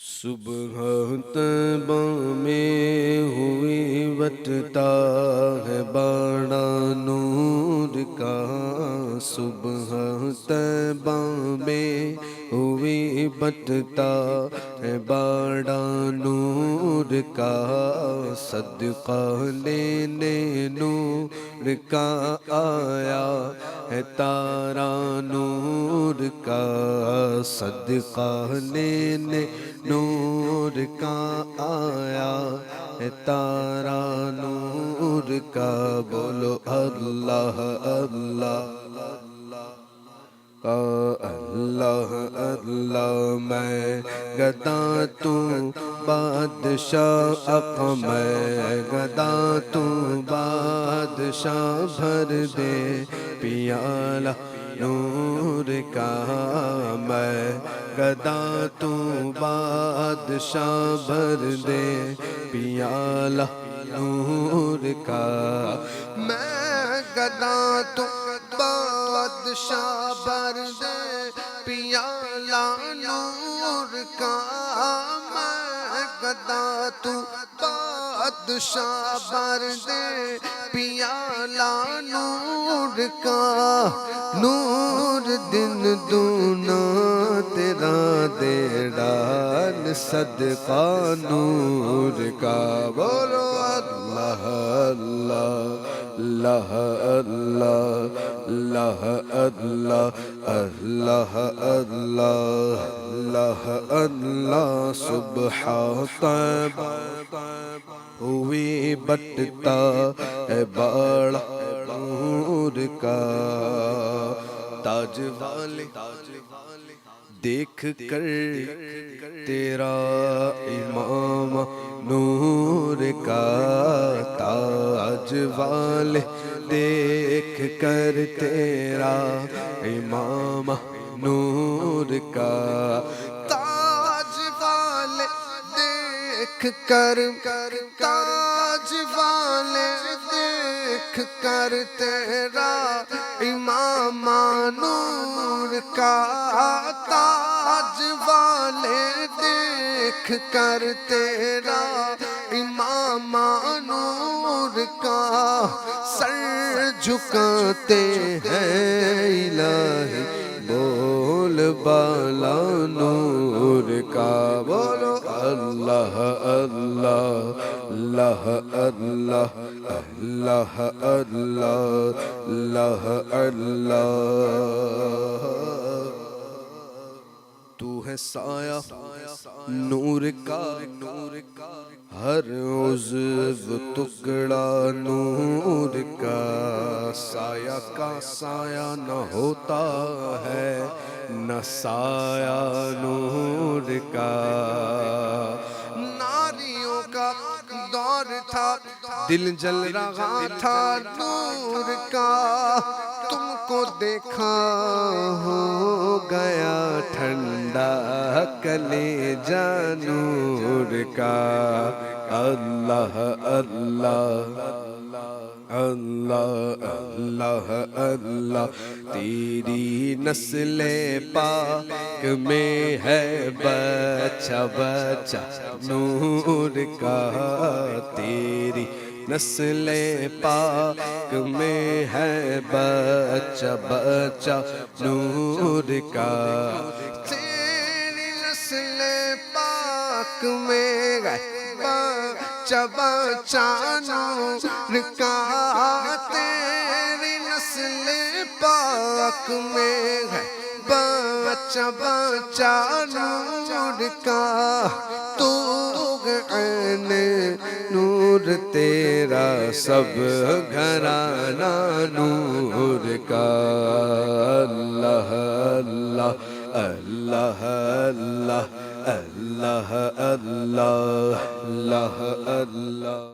صبح طیبہ میں ہوئی بٹتا ہے باڑا نور کا، صبح طیبہ میں ہوئی بٹتا ہے باڑا نور کا، صدقہ لینے نور کا آیا ہے تارا نور کا، صدقہ لینے نور کا آیا ہے تارا نور کا، بولو اللہ اللہ اللہ اللہ۔ میں گدا تو بادشاہ آقا، میں گدا تو بادشاہ، بھر دے پیالہ نور کا، میں گدا تو بادشاہ، بھر دے پیالہ نور کا، میں گدا تو بادشاہ، بھر دے پیالہ نور کا، میں گدا تو بادشاہ، بھر دے پیالہ نور کا، نور دن دونا تیرا دے ڈال صدقہ نور کا، بولو اللہ اللہ اللہ اللہ اللہ اللہ اللہ اللہ اللہ اللہ۔ صبح طیبہ ہوئی بٹتا ہے باڑا نور کا، تاج والے دیکھ کر تیرا امام نور کا، تاج والے دیکھ کر تیرا امام نور کا، تاج والے دیکھ کر، تاج والے دیکھ کر تیرا امام نور کا، تاج والے دیکھ کر تیرا امام نور کا، سر جھکاتے ہیں الہی بول بالا نور کا، بولو اللہ اللہ اللہ اللہ اللہ اللہ اللہ اللہ۔ تو ہے سایہ نور کا، ہر عضو ٹکڑا نور کا، سایہ کا سایہ نہ ہوتا ہے نہ سایہ نور کا، ناریوں کا دور تھا دل جل رہا تھا نور کا، تم کو دیکھا ہو گیا ٹھنڈا کلیجہ نور کا، اللہ اللہ اللہ اللہ اللہ۔ تیری نسل پاک میں ہے بچہ بچہ نور کا، تیری نسل پاک میں ہے بچہ بچہ نور کا، تیری نسل پاک میں ہے بچہ بچہ نور کا، تیری نسل پاک میں ہے بچہ بچہ نور کا، تو عین نور تیرا سب گھرانہ نور کا، اللہ اللہ اللہ اللہ اللہ اللہ اللہ اللہ۔